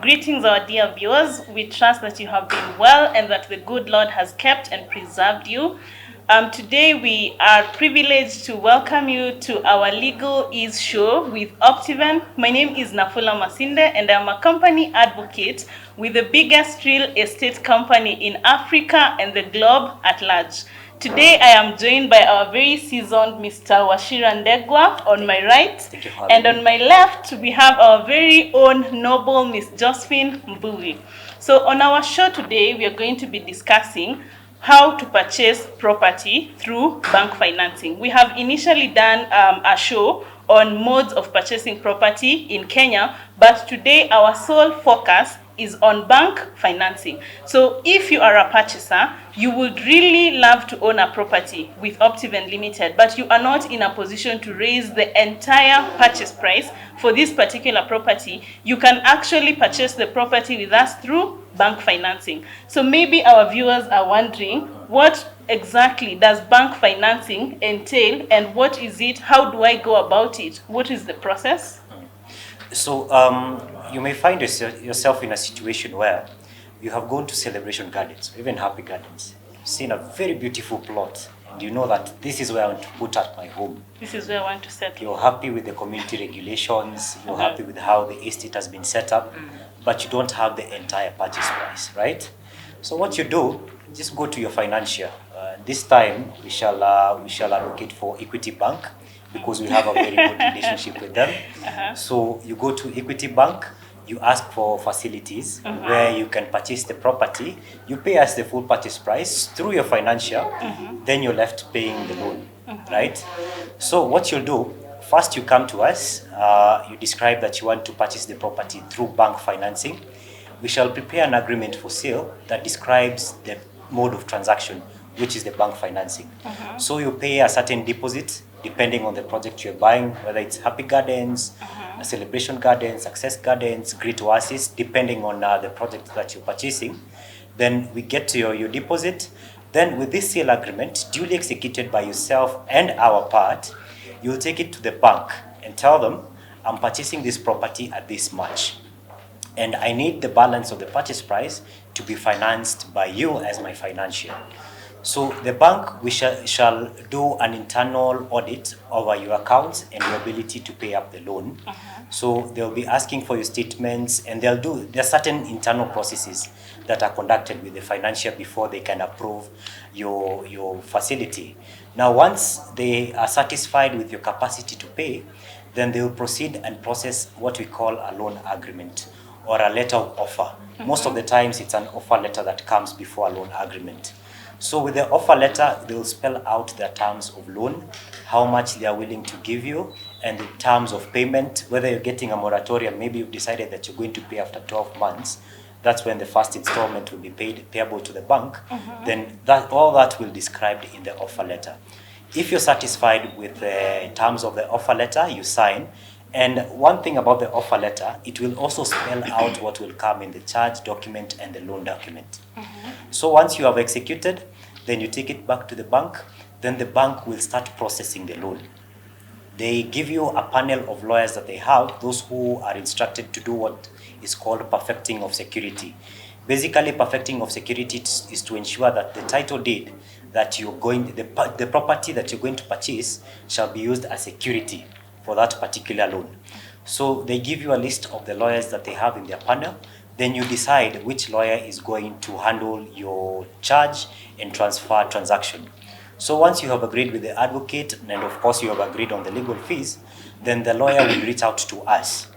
Greetings, our dear viewers. We trust that you have been well and that the good Lord has kept and preserved you. Today, we are privileged to welcome you to our Legal Ease show with Optiven. My name is Nafula Masinde, and I'm a company advocate with the biggest real estate company in Africa and the globe at large. Today, I am joined by our very seasoned Mr. Washira Ndegwa on my right. Thank you for And having on me. my left, we have our very own noble Miss Josephine Mbui. So on our show today, we are going to be discussing how to purchase property through bank financing. We have initially done a show on modes of purchasing property in Kenya, but today our sole focus is on bank financing. So if you are a purchaser, you would really love to own a property with Optiven Limited, but you are not in a position to raise the entire purchase price for this particular property, you can actually purchase the property with us through bank financing. So maybe our viewers are wondering, what exactly does bank financing entail, and what is it? How do I go about it? What is the process? So you may find yourself in a situation where you have gone to Celebration Gardens, even Happy Gardens, seen a very beautiful plot, and you know that this is where I want to put at my home. This is where I want to settle. You're happy with the community regulations, you're happy with how the estate has been set up, but you don't have the entire purchase price, right? So what you do, just go to your financier. This time we shall advocate for Equity Bank, because we have a very good relationship with them. So you go to Equity Bank, you ask for facilities where you can purchase the property, you pay us the full purchase price through your financial, then you're left paying the loan, right? So what you'll do, first you come to us, you describe that you want to purchase the property through bank financing. We shall prepare an agreement for sale that describes the mode of transaction, which is the bank financing. So you pay a certain deposit depending on the project you're buying, whether it's Happy Gardens, Celebration Gardens, Success Gardens, Great Oasis, depending on the project that you're purchasing. Then we get to your deposit. Then with this sale agreement, duly executed by yourself and our part, you'll take it to the bank and tell them, I'm purchasing this property at this much, and I need the balance of the purchase price to be financed by you as my financier. So the bank, we shall do an internal audit over your accounts and your ability to pay up the loan. So they'll be asking for your statements, and there are certain internal processes that are conducted with the financier before they can approve your facility. Now, once they are satisfied with your capacity to pay, then they will proceed and process what we call a loan agreement or a letter of offer. Most of the times it's an offer letter that comes before a loan agreement. So with the offer letter, they will spell out their terms of loan, how much they are willing to give you, and the terms of payment, whether you're getting a moratorium, maybe you've decided that you're going to pay after 12 months, that's when the first installment will be payable to the bank, then all that will be described in the offer letter. If you're satisfied with the terms of the offer letter, you sign. And one thing about the offer letter, it will also spell out what will come in the charge document and the loan document. So once you have executed, then you take it back to the bank, then the bank will start processing the loan. They give you a panel of lawyers that they have, those who are instructed to do what is called perfecting of security. Basically, perfecting of security is to ensure that the title deed that the property that you're going to purchase shall be used as security for that particular loan. So they give you a list of the lawyers that they have in their panel. Then you decide which lawyer is going to handle your charge and transfer transaction. So once you have agreed with the advocate, and of course you have agreed on the legal fees, then the lawyer will reach out to us.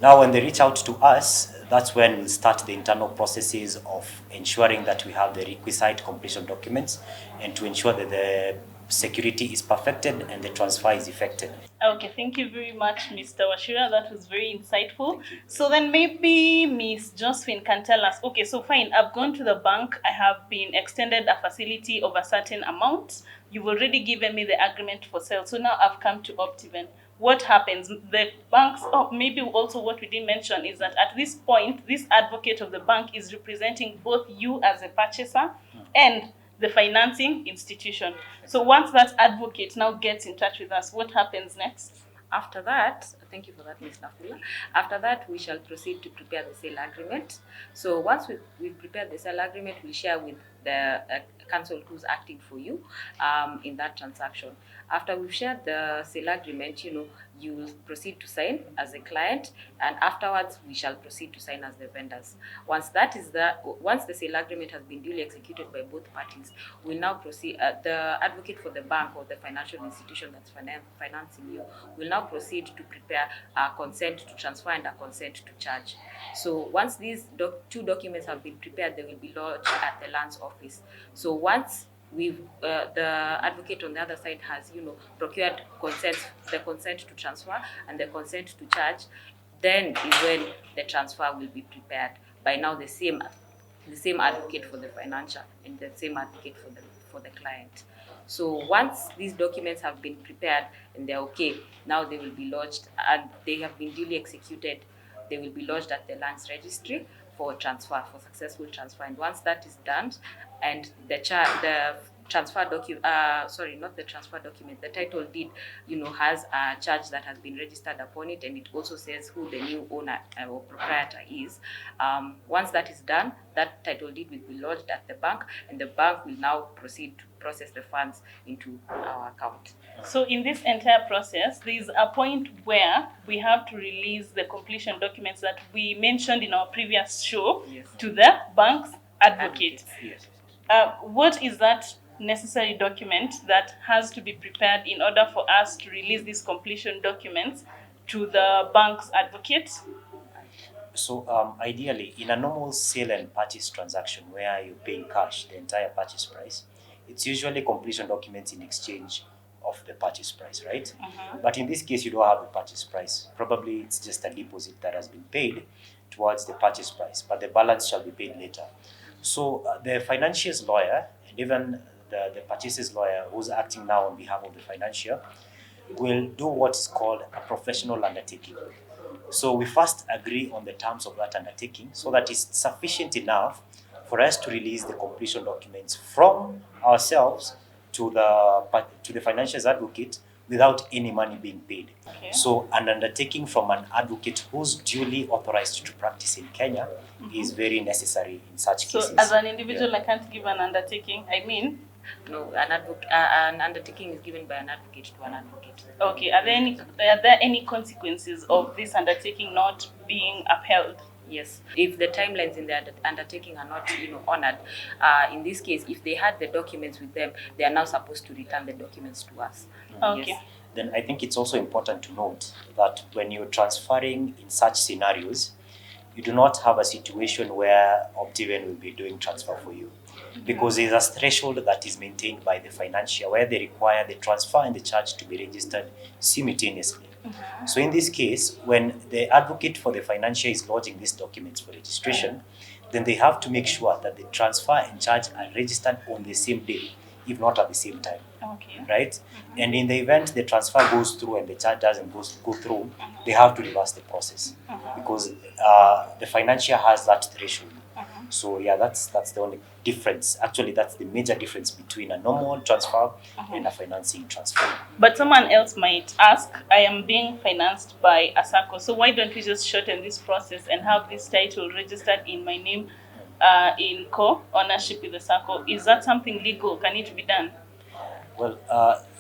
Now when they reach out to us, that's when we'll start the internal processes of ensuring that we have the requisite completion documents and to ensure that the security is perfected and the transfer is effected. Okay, thank you very much, Mr. Washira. That was very insightful. So then maybe Miss Josephine can tell us, okay, so fine, I've gone to the bank, I have been extended a facility of a certain amount. You've already given me the agreement for sale. So now I've come to Optiven. What happens? The banks, maybe also what we didn't mention is that at this point, this advocate of the bank is representing both you as a purchaser and the financing institution. So once that advocate now gets in touch with us, what happens next? After that, Thank you for that, Ms. Nafula. After that, we shall proceed to prepare the sale agreement. So once we've prepared the sale agreement, we'll share with the counsel who's acting for you in that transaction. After we've shared the sale agreement, you will proceed to sign as a client, and afterwards we shall proceed to sign as the vendors. Once the sale agreement has been duly executed by both parties, we'll now proceed. The advocate for the bank or the financial institution that's financing you will now proceed to prepare a consent to transfer and a consent to charge. So once these two documents have been prepared, they will be lodged at the land's office. So once the advocate on the other side has procured the consent to transfer and the consent to charge, then is when the transfer will be prepared by now the same advocate for the financial and the same advocate for the client. So once these documents have been prepared and they're okay, now they will be lodged and they have been duly executed. They will be lodged at the lands registry for successful transfer. And once that is done, and the transfer document, not the transfer document, the title deed, has a charge that has been registered upon it, and it also says who the new owner or proprietor is. Once that is done, that title deed will be lodged at the bank, and the bank will now proceed to process the funds into our account. So in this entire process, there is a point where we have to release the completion documents that we mentioned in our previous show. Yes. To the bank's advocate. Yes. What is that necessary document that has to be prepared in order for us to release these completion documents to the bank's advocate? So ideally, in a normal sale and purchase transaction where you're paying cash, the entire purchase price, it's usually completion documents in exchange of the purchase price, right? But in this case, you don't have the purchase price. Probably it's just a deposit that has been paid towards the purchase price, but the balance shall be paid later. So the financier's lawyer and even the purchaser's lawyer who's acting now on behalf of the financier will do what is called a professional undertaking. So we first agree on the terms of that undertaking so that it's sufficient enough for us to release the completion documents from ourselves to the financier's advocate without any money being paid. Okay. So an undertaking from an advocate who's duly authorized to practice in Kenya is very necessary in such cases. So as an individual, I can't give an undertaking. No, an undertaking is given by an advocate to an advocate. Okay. Are there any consequences of this undertaking not being upheld? Yes. If the timelines in the undertaking are not, honored, in this case, if they had the documents with them, they are now supposed to return the documents to us. Okay. Yes. Then I think it's also important to note that when you're transferring in such scenarios, you do not have a situation where Optiven will be doing transfer for you, because there's a threshold that is maintained by the financier where they require the transfer and the charge to be registered simultaneously. So in this case, when the advocate for the financier is lodging these documents for registration, then they have to make sure that the transfer and charge are registered on the same day, if not at the same time. Okay. Right? And in the event the transfer goes through and the charge doesn't go through, they have to reverse the process because the financier has that threshold. So yeah, that's the only difference. Actually, that's the major difference between a normal transfer and a financing transfer. But someone else might ask, I am being financed by a SACCO, so why don't we just shorten this process and have this title registered in my name in co-ownership with the SACCO? Is that something legal? Can it be done? Well,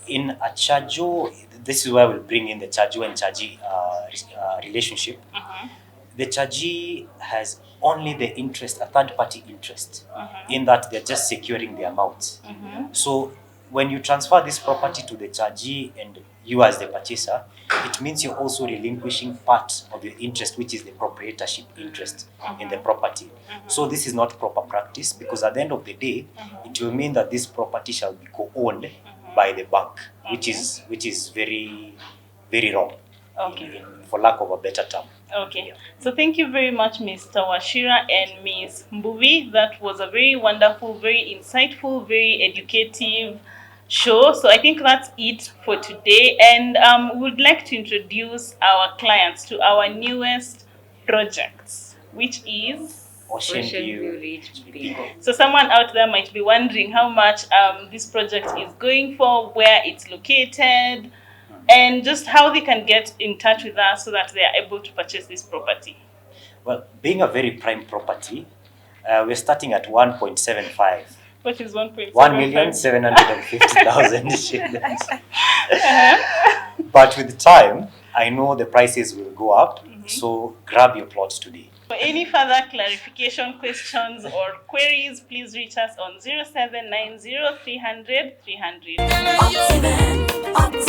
in a chargeo, this is where we'll bring in the chargeo and chargee relationship. The chargee has only the interest, a third-party interest, in that they're just securing the amount. So when you transfer this property to the chargee and you as the purchaser, it means you're also relinquishing part of your interest, which is the proprietorship interest in the property. So this is not proper practice, because at the end of the day, it will mean that this property shall be co-owned by the bank, which is very, very wrong. Okay. For lack of a better term. Okay. So thank you very much, Mr. Wachira and Ms. Mbuvi. That was a very wonderful, very insightful, very educative show. So I think that's it for today. And we would like to introduce our clients to our newest projects, which is Ocean View View. Reach Bingo. So someone out there might be wondering how much this project is going for, where it's located, and just how they can get in touch with us so that they are able to purchase this property. Well, being a very prime property, we're starting at 1.75. What is 1.75? 1,750,000 shillings. But with time, I know the prices will go up, so grab your plots today. For any further clarification, questions, or queries, please reach us on 0790 300 300. Optiven, Optiven.